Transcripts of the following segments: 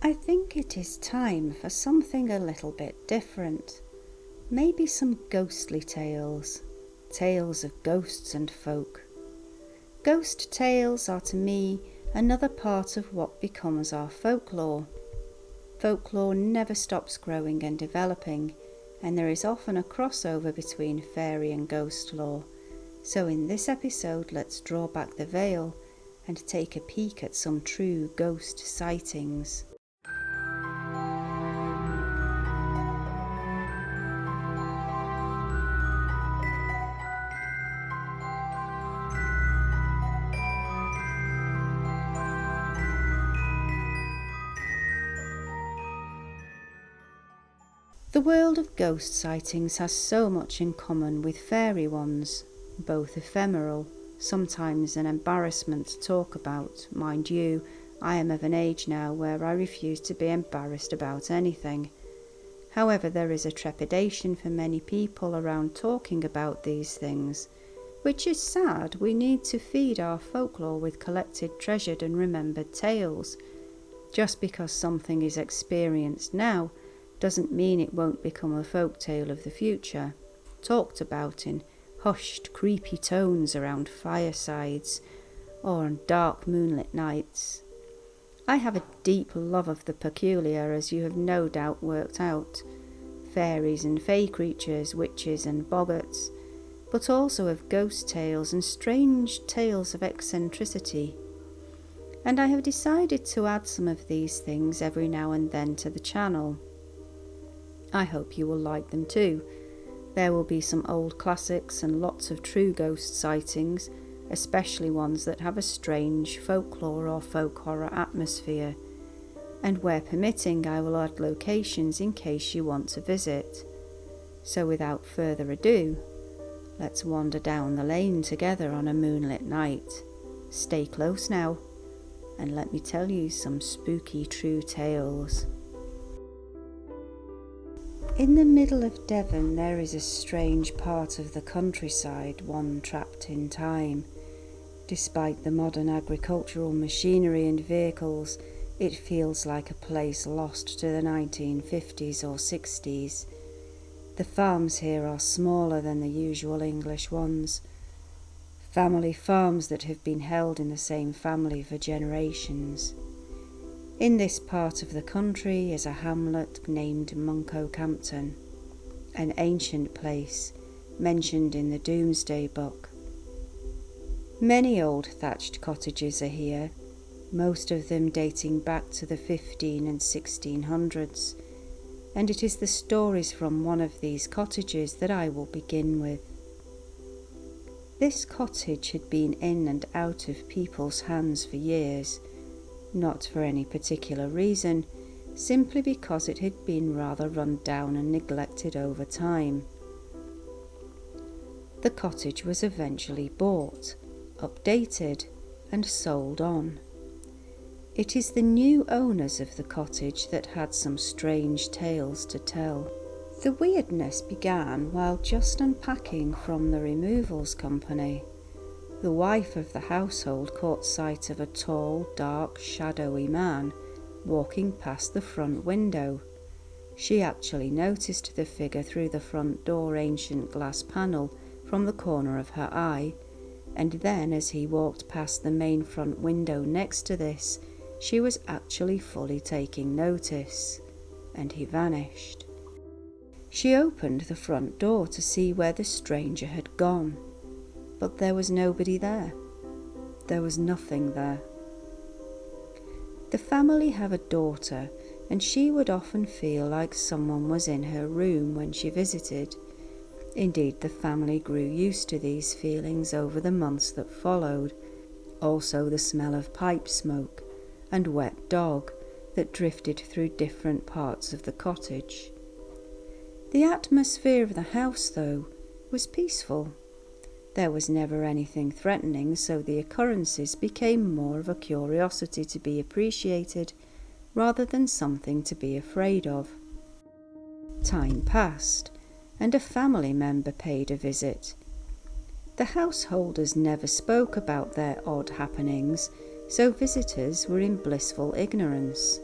I think it is time for something a little bit different. Maybe some ghostly tales. Tales of ghosts and folk. Ghost tales are to me another part of what becomes our folklore. Folklore never stops growing and developing, and there is often a crossover between fairy and ghost lore. So in this episode, let's draw back the veil and take a peek at some true ghost sightings. The world of ghost sightings has so much in common with fairy ones, both ephemeral, sometimes an embarrassment to talk about. Mind you, I am of an age now where I refuse to be embarrassed about anything. However, there is a trepidation for many people around talking about these things, which is sad. We need to feed our folklore with collected, treasured and remembered tales. Just because something is experienced now doesn't mean it won't become a folk tale of the future, talked about in hushed, creepy tones around firesides or on dark moonlit nights. I have a deep love of the peculiar, as you have no doubt worked out. Fairies and fey creatures, witches and boggarts, but also of ghost tales and strange tales of eccentricity. And I have decided to add some of these things every now and then to the channel. I hope you will like them too. There will be some old classics and lots of true ghost sightings, especially ones that have a strange folklore or folk horror atmosphere. And where permitting, I will add locations in case you want to visit. So without further ado, let's wander down the lane together on a moonlit night. Stay close now, and let me tell you some spooky true tales. In the middle of Devon there is a strange part of the countryside, one trapped in time. Despite the modern agricultural machinery and vehicles, it feels like a place lost to the 1950s or 60s. The farms here are smaller than the usual English ones. Family farms that have been held in the same family for generations. In this part of the country is a hamlet named Monkocampton, an ancient place mentioned in the Domesday Book. Many old thatched cottages are here, most of them dating back to the 15 and 1600s, and it is the stories from one of these cottages that I will begin with. This cottage had been in and out of people's hands for years, not for any particular reason, simply because it had been rather run down and neglected over time. The cottage was eventually bought, updated, and sold on. It is the new owners of the cottage that had some strange tales to tell. The weirdness began while just unpacking from the removals company. The wife of the household caught sight of a tall, dark, shadowy man walking past the front window. She actually noticed the figure through the front door ancient glass panel from the corner of her eye, and then as he walked past the main front window next to this, she was actually fully taking notice, and he vanished. She opened the front door to see where the stranger had gone. But there was nobody there. There was nothing there. The family have a daughter, and she would often feel like someone was in her room when she visited. Indeed, the family grew used to these feelings over the months that followed. Also the smell of pipe smoke and wet dog that drifted through different parts of the cottage. The atmosphere of the house, though, was peaceful. There was never anything threatening, so the occurrences became more of a curiosity to be appreciated rather than something to be afraid of. Time passed, and a family member paid a visit. The householders never spoke about their odd happenings, so visitors were in blissful ignorance.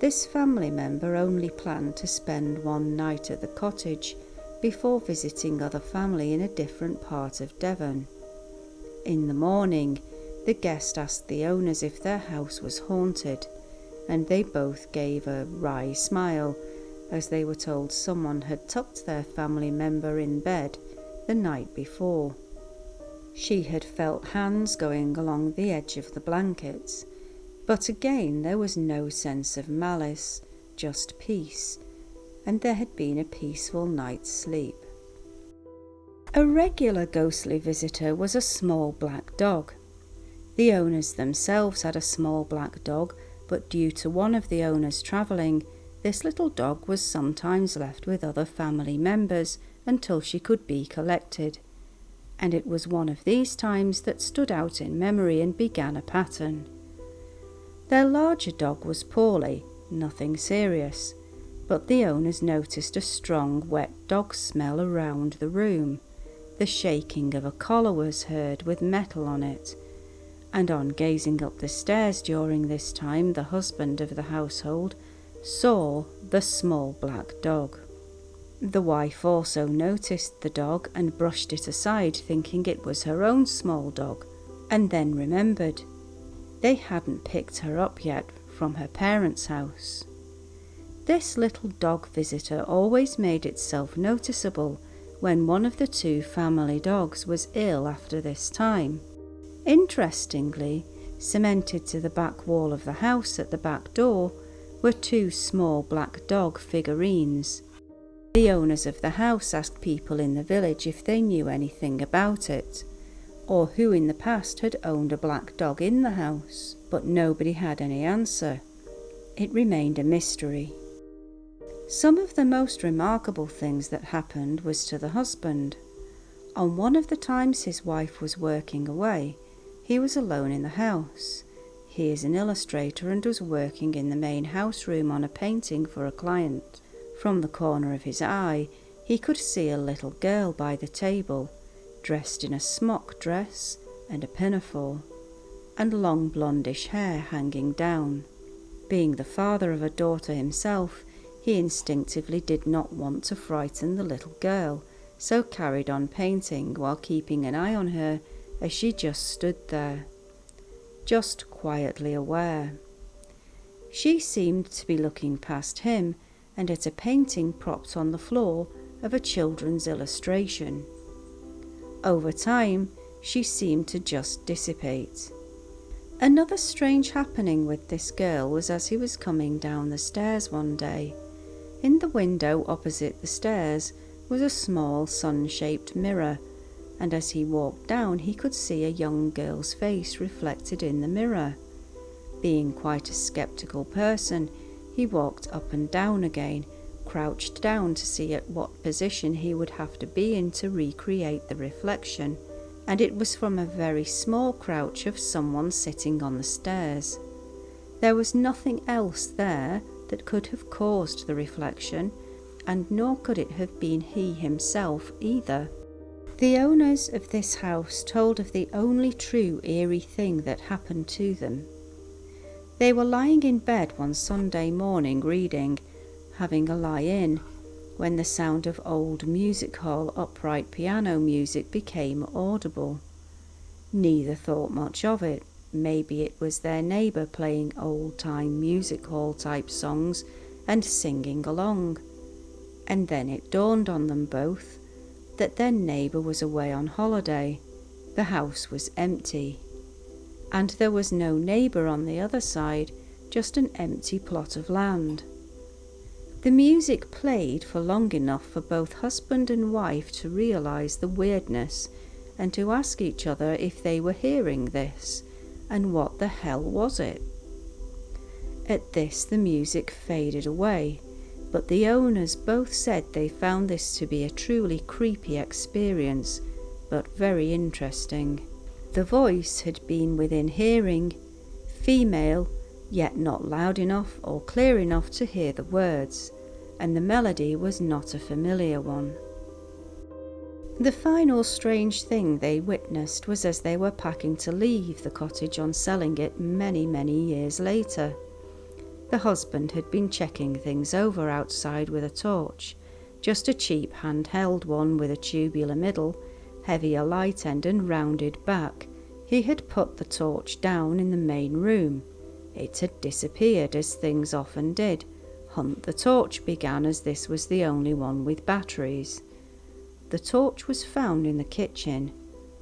This family member only planned to spend one night at the cottage before visiting other family in a different part of Devon. In the morning, the guest asked the owners if their house was haunted, and they both gave a wry smile as they were told someone had tucked their family member in bed the night before. She had felt hands going along the edge of the blankets, but again there was no sense of malice, just peace, and there had been a peaceful night's sleep. A regular ghostly visitor was a small black dog. The owners themselves had a small black dog, but due to one of the owners travelling, this little dog was sometimes left with other family members until she could be collected, and it was one of these times that stood out in memory and began a pattern. Their larger dog was poorly, nothing serious, but the owners noticed a strong wet dog smell around the room. The shaking of a collar was heard with metal on it, and on gazing up the stairs during this time, the husband of the household saw the small black dog. The wife also noticed the dog and brushed it aside, thinking it was her own small dog, and then remembered they hadn't picked her up yet from her parents' house. This little dog visitor always made itself noticeable when one of the two family dogs was ill after this time. Interestingly, cemented to the back wall of the house at the back door were two small black dog figurines. The owners of the house asked people in the village if they knew anything about it, or who in the past had owned a black dog in the house, but nobody had any answer. It remained a mystery. Some of the most remarkable things that happened was to the husband. On one of the times his wife was working away, he was alone in the house. He is an illustrator and was working in the main house room on a painting for a client. From the corner of his eye, he could see a little girl by the table, dressed in a smock dress and a pinafore, and long blondish hair hanging down. Being the father of a daughter himself, he instinctively did not want to frighten the little girl, so carried on painting while keeping an eye on her as she just stood there, just quietly aware. She seemed to be looking past him and at a painting propped on the floor of a children's illustration. Over time, she seemed to just dissipate. Another strange happening with this girl was as he was coming down the stairs one day. In the window opposite the stairs was a small sun-shaped mirror, and as he walked down he could see a young girl's face reflected in the mirror. Being quite a sceptical person, he walked up and down again, crouched down to see at what position he would have to be in to recreate the reflection, and it was from a very small crouch of someone sitting on the stairs. There was nothing else there that could have caused the reflection, and nor could it have been he himself either. The owners of this house told of the only true eerie thing that happened to them. They were lying in bed one Sunday morning reading, having a lie-in, when the sound of old music hall upright piano music became audible. Neither thought much of it. Maybe it was their neighbour playing old-time music hall type songs and singing along. And then it dawned on them both that their neighbour was away on holiday. The house was empty, and there was no neighbour on the other side, just an empty plot of land. The music played for long enough for both husband and wife to realise the weirdness and to ask each other if they were hearing this, and what the hell was it? At this the music faded away, but the owners both said they found this to be a truly creepy experience, but very interesting. The voice had been within hearing, female, yet not loud enough or clear enough to hear the words, and the melody was not a familiar one. The final strange thing they witnessed was as they were packing to leave the cottage on selling it many years later. The husband had been checking things over outside with a torch, just a cheap handheld one with a tubular middle, heavier light end and rounded back. He had put the torch down in the main room. It had disappeared, as things often did. Hunt the torch began, as this was the only one with batteries. The torch was found in the kitchen,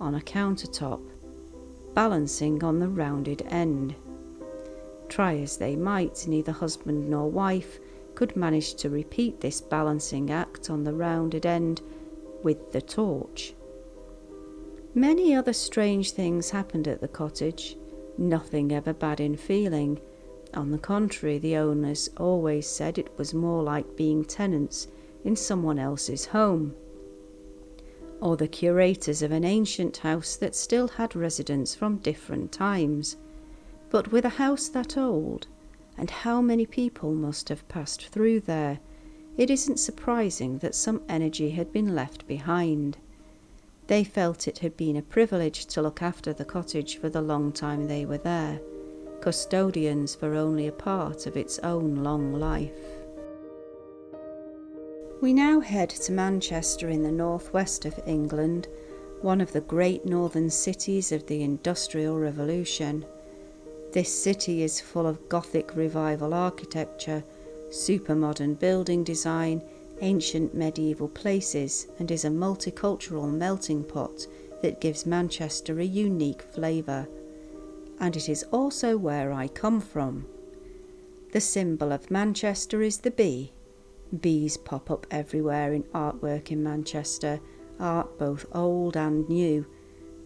on a countertop, balancing on the rounded end. Try as they might, neither husband nor wife could manage to repeat this balancing act on the rounded end with the torch. Many other strange things happened at the cottage, nothing ever bad in feeling. On the contrary, the owners always said it was more like being tenants in someone else's home, or the curators of an ancient house that still had residents from different times. But with a house that old, and how many people must have passed through there, it isn't surprising that some energy had been left behind. They felt it had been a privilege to look after the cottage for the long time they were there, custodians for only a part of its own long life. We now head to Manchester in the northwest of England, one of the great northern cities of the Industrial Revolution. This city is full of Gothic Revival architecture, super-modern building design, ancient medieval places, and is a multicultural melting pot that gives Manchester a unique flavour. And it is also where I come from. The symbol of Manchester is the bee. Bees pop up everywhere in artwork in Manchester, art both old and new.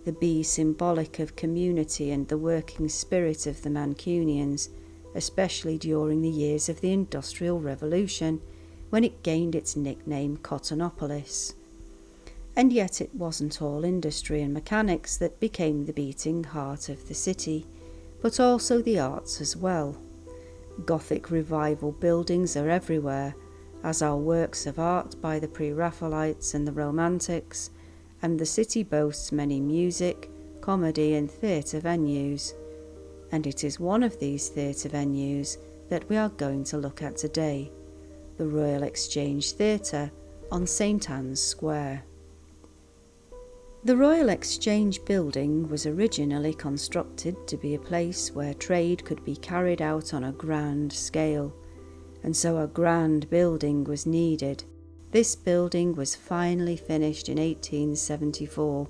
The bee symbolic of community and the working spirit of the Mancunians, especially during the years of the Industrial Revolution, when it gained its nickname Cottonopolis. And yet it wasn't all industry and mechanics that became the beating heart of the city, but also the arts as well. Gothic Revival buildings are everywhere, as are works of art by the Pre-Raphaelites and the Romantics, and the city boasts many music, comedy and theatre venues. And it is one of these theatre venues that we are going to look at today, the Royal Exchange Theatre on St Anne's Square. The Royal Exchange building was originally constructed to be a place where trade could be carried out on a grand scale, and so a grand building was needed. This building was finally finished in 1874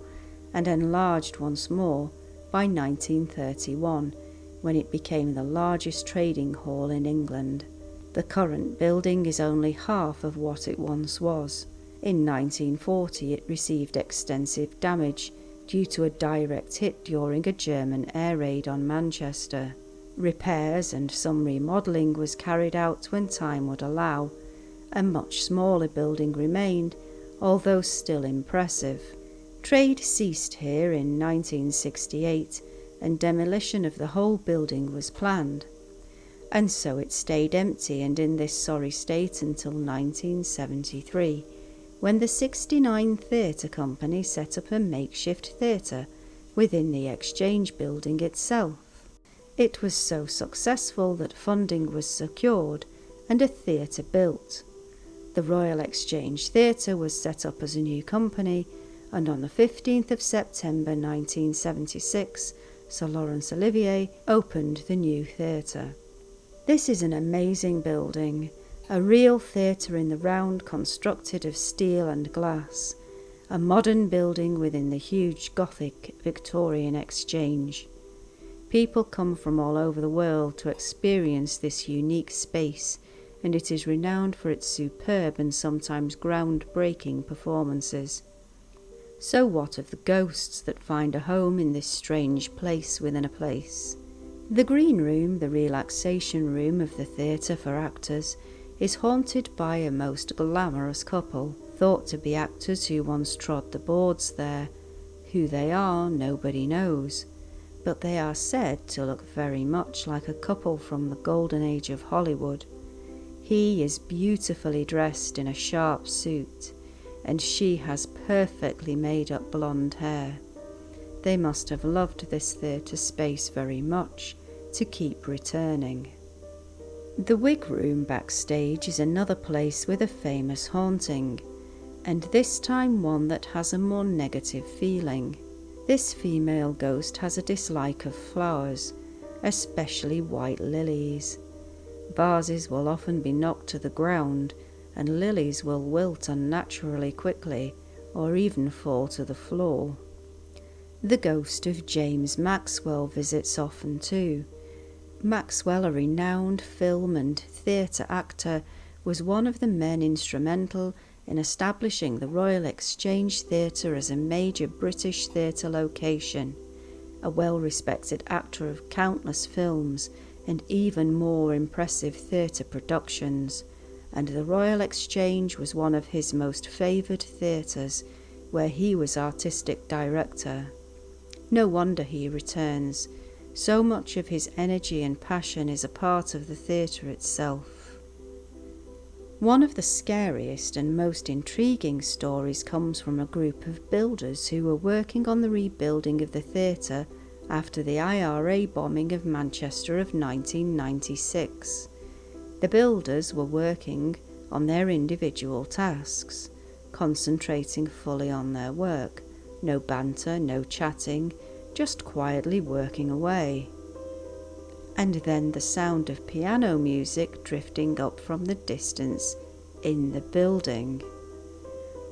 and enlarged once more by 1931, when it became the largest trading hall in England. The current building is only half of what it once was. In 1940 it received extensive damage due to a direct hit during a German air raid on Manchester. Repairs and some remodelling was carried out when time would allow. A much smaller building remained, although still impressive. Trade ceased here in 1968 and demolition of the whole building was planned. And so it stayed empty and in this sorry state until 1973, when the 69 Theatre Company set up a makeshift theatre within the Exchange building itself. It was so successful that funding was secured and a theatre built. The Royal Exchange Theatre was set up as a new company, and on the 15th of September 1976, Sir Laurence Olivier opened the new theatre. This is an amazing building, a real theatre in the round constructed of steel and glass, a modern building within the huge Gothic Victorian Exchange. People come from all over the world to experience this unique space, and it is renowned for its superb and sometimes groundbreaking performances. So what of the ghosts that find a home in this strange place within a place? The Green Room, the relaxation room of the theatre for actors, is haunted by a most glamorous couple, thought to be actors who once trod the boards there. Who they are, nobody knows, but they are said to look very much like a couple from the golden age of Hollywood. He is beautifully dressed in a sharp suit, and she has perfectly made-up blonde hair. They must have loved this theatre space very much to keep returning. The wig room backstage is another place with a famous haunting, and this time one that has a more negative feeling. This female ghost has a dislike of flowers, especially white lilies. Vases will often be knocked to the ground, and lilies will wilt unnaturally quickly, or even fall to the floor. The ghost of James Maxwell visits often too. Maxwell, a renowned film and theatre actor, was one of the men instrumental in establishing the Royal Exchange Theatre as a major British theatre location, a well-respected actor of countless films and even more impressive theatre productions, and the Royal Exchange was one of his most favoured theatres, where he was artistic director. No wonder he returns. So much of his energy and passion is a part of the theatre itself. One of the scariest and most intriguing stories comes from a group of builders who were working on the rebuilding of the theatre after the IRA bombing of Manchester of 1996. The builders were working on their individual tasks, concentrating fully on their work. No banter, no chatting, just quietly working away. And then the sound of piano music drifting up from the distance in the building.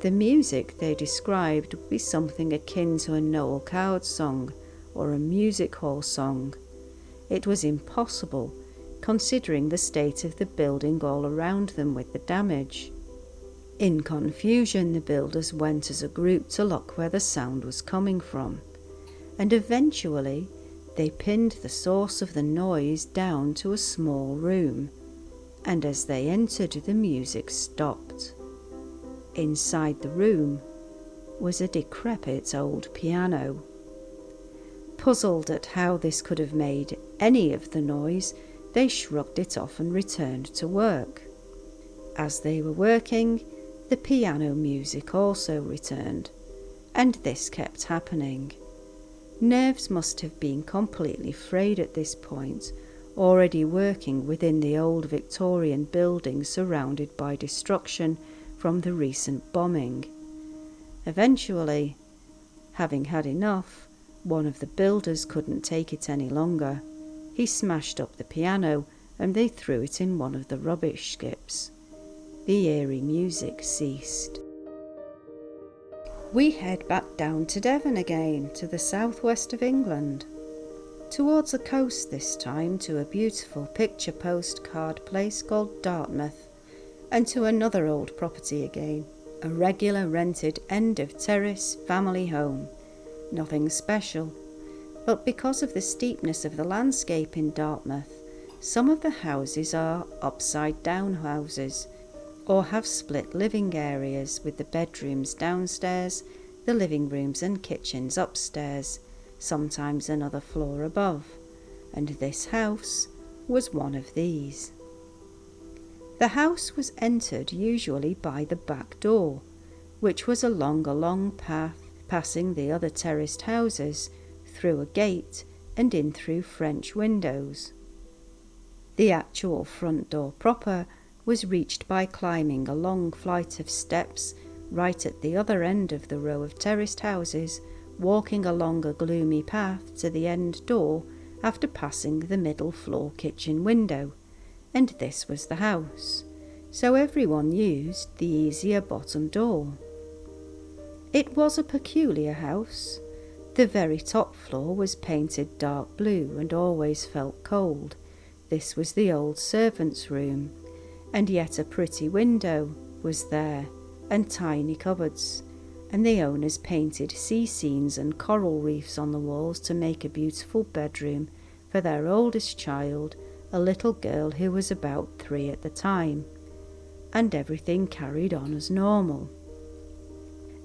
The music they described would be something akin to a Noel Coward song or a music hall song. It was impossible, considering the state of the building all around them with the damage. In confusion, the builders went as a group to look where the sound was coming from, and eventually they pinned the source of the noise down to a small room, and as they entered, the music stopped. Inside the room was a decrepit old piano. Puzzled at how this could have made any of the noise, they shrugged it off and returned to work. As they were working, the piano music also returned, and this kept happening. Nerves must have been completely frayed at this point, already working within the old Victorian building surrounded by destruction from the recent bombing. Eventually, having had enough, one of the builders couldn't take it any longer. He smashed up the piano and they threw it in one of the rubbish skips. The eerie music ceased. We head back down to Devon again, to the southwest of England, towards the coast this time, to a beautiful picture postcard place called Dartmouth, and to another old property again, a regular rented end of terrace family home. Nothing special, but because of the steepness of the landscape in Dartmouth, some of the houses are upside down houses, or have split living areas with the bedrooms downstairs, the living rooms and kitchens upstairs, sometimes another floor above, and this house was one of these. The house was entered usually by the back door, which was along a long path passing the other terraced houses, through a gate and in through French windows. The actual front door proper was reached by climbing a long flight of steps right at the other end of the row of terraced houses, walking along a gloomy path to the end door after passing the middle floor kitchen window, and this was the house, so everyone used the easier bottom door. It was a peculiar house. The very top floor was painted dark blue and always felt cold. This was the old servants' room, and yet a pretty window was there, and tiny cupboards, and the owners painted sea scenes and coral reefs on the walls to make a beautiful bedroom for their oldest child, a little girl who was about 3 at the time, and everything carried on as normal.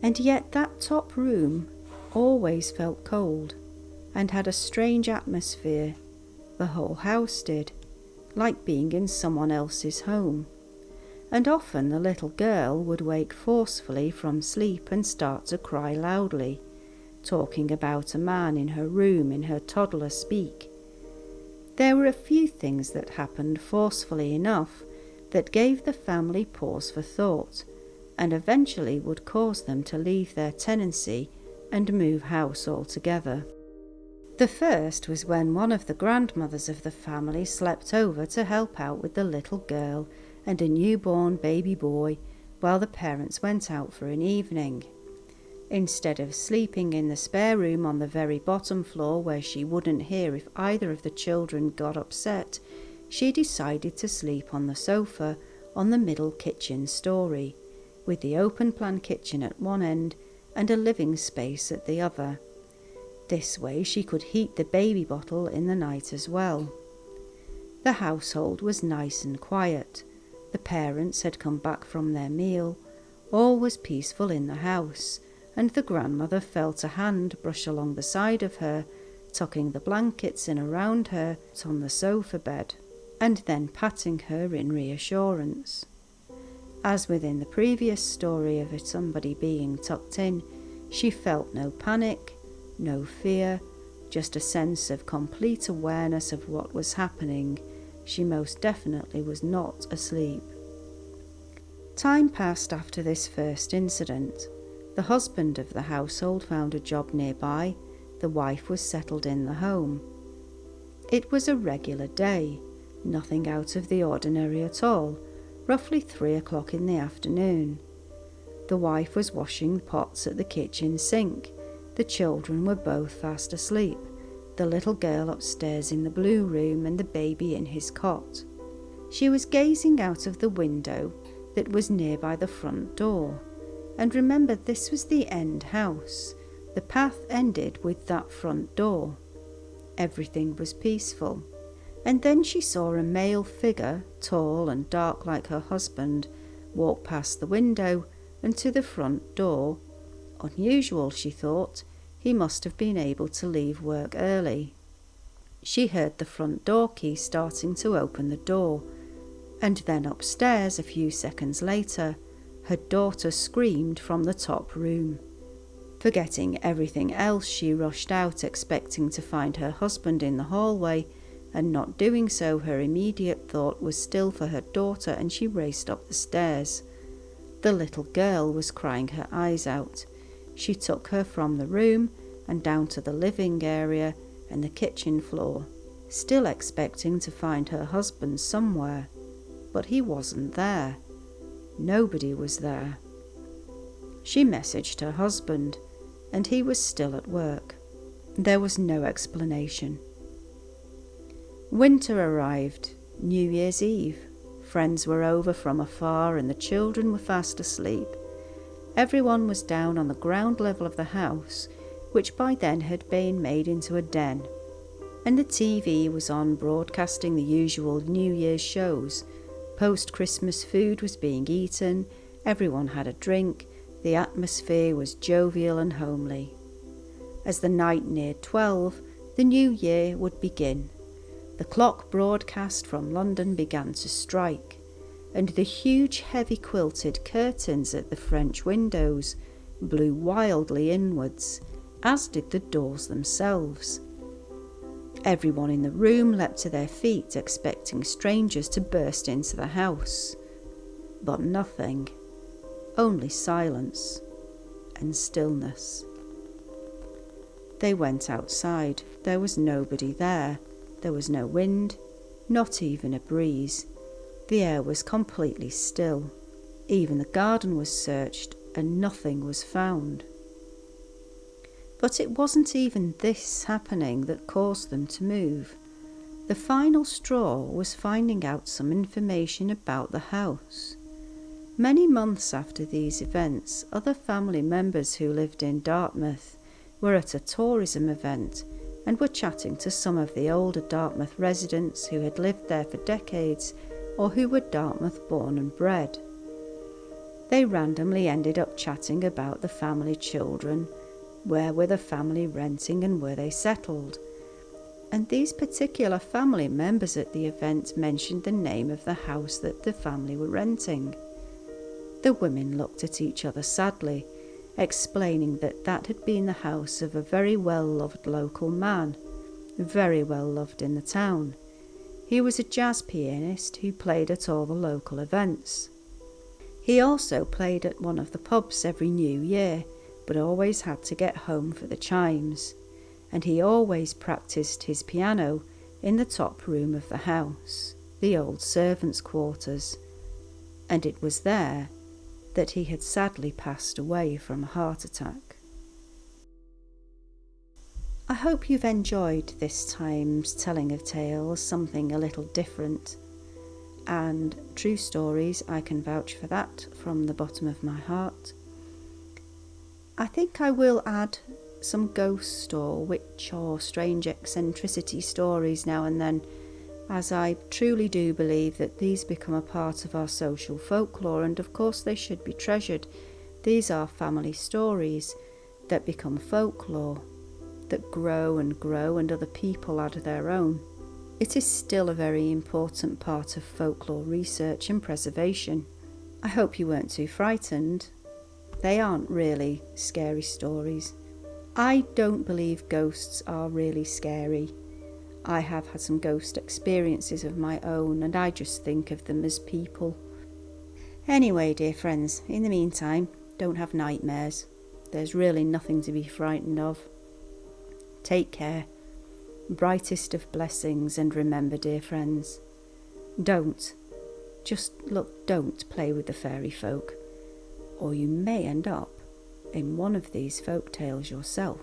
And yet that top room always felt cold, and had a strange atmosphere. The whole house did, like being in someone else's home, and often the little girl would wake forcefully from sleep and start to cry loudly, talking about a man in her room in her toddler speak. There were a few things that happened forcefully enough that gave the family pause for thought, and eventually would cause them to leave their tenancy and move house altogether. The first was when one of the grandmothers of the family slept over to help out with the little girl and a newborn baby boy while the parents went out for an evening. Instead of sleeping in the spare room on the very bottom floor where she wouldn't hear if either of the children got upset, she decided to sleep on the sofa on the middle kitchen story, with the open plan kitchen at one end and a living space at the other. This way she could heat the baby bottle in the night as well. The household was nice and quiet. The parents had come back from their meal. All was peaceful in the house, and the grandmother felt a hand brush along the side of her, tucking the blankets in around her on the sofa bed, and then patting her in reassurance. As within the previous story of somebody being tucked in, she felt no panic, no fear, just a sense of complete awareness of what was happening. She most definitely was not asleep. Time passed after this first incident. The husband of the household found a job nearby. The wife was settled in the home. It was a regular day, nothing out of the ordinary at all, roughly 3 o'clock in the afternoon. The wife was washing pots at the kitchen sink. The children were both fast asleep, the little girl upstairs in the blue room and the baby in his cot. She was gazing out of the window that was nearby the front door. And remember, this was the end house. The path ended with that front door. Everything was peaceful. And then she saw a male figure, tall and dark like her husband, walk past the window and to the front door. Unusual, she thought. He must have been able to leave work early. She heard the front door key starting to open the door. And then upstairs, a few seconds later, her daughter screamed from the top room. Forgetting everything else, she rushed out, expecting to find her husband in the hallway, and not doing so, her immediate thought was still for her daughter, and she raced up the stairs. The little girl was crying her eyes out. She took her from the room and down to the living area and the kitchen floor, still expecting to find her husband somewhere. But he wasn't there. Nobody was there. She messaged her husband, and he was still at work. There was no explanation. Winter arrived, New Year's Eve. Friends were over from afar and the children were fast asleep. Everyone was down on the ground level of the house, which by then had been made into a den. And the TV was on, broadcasting the usual New Year's shows. Post-Christmas food was being eaten, everyone had a drink, the atmosphere was jovial and homely. As the night neared 12, the new year would begin. The clock broadcast from London began to strike, and the huge heavy quilted curtains at the French windows blew wildly inwards, as did the doors themselves. Everyone in the room leapt to their feet, expecting strangers to burst into the house. But nothing. Only silence and stillness. They went outside. There was nobody there. There was no wind, not even a breeze. The air was completely still. Even the garden was searched and nothing was found. But it wasn't even this happening that caused them to move. The final straw was finding out some information about the house. Many months after these events, other family members who lived in Dartmouth were at a tourism event and were chatting to some of the older Dartmouth residents who had lived there for decades or who were Dartmouth born and bred. They randomly ended up chatting about the family children. Where were the family renting and were they settled? And these particular family members at the event mentioned the name of the house that the family were renting. The women looked at each other sadly, explaining that that had been the house of a very well-loved local man, very well loved in the town, He was a jazz pianist who played at all the local events. He also played at one of the pubs every New Year, but always had to get home for the chimes, and he always practised his piano in the top room of the house, the old servants' quarters, and it was there that he had sadly passed away from a heart attack. I hope you've enjoyed this time's telling of tales, something a little different, and true stories. I can vouch for that from the bottom of my heart. I think I will add some ghost or witch or strange eccentricity stories now and then, as I truly do believe that these become a part of our social folklore, and of course they should be treasured. These are family stories that become folklore, that grow and other people add their own. It is still a very important part of folklore research and preservation. I hope you weren't too frightened. They aren't really scary stories. I don't believe ghosts are really scary. I have had some ghost experiences of my own, and I just think of them as people. Anyway, dear friends, in the meantime, don't have nightmares. There's really nothing to be frightened of. Take care. Brightest of blessings, and remember, dear friends, don't play with the fairy folk, or you may end up in one of these folk tales yourself.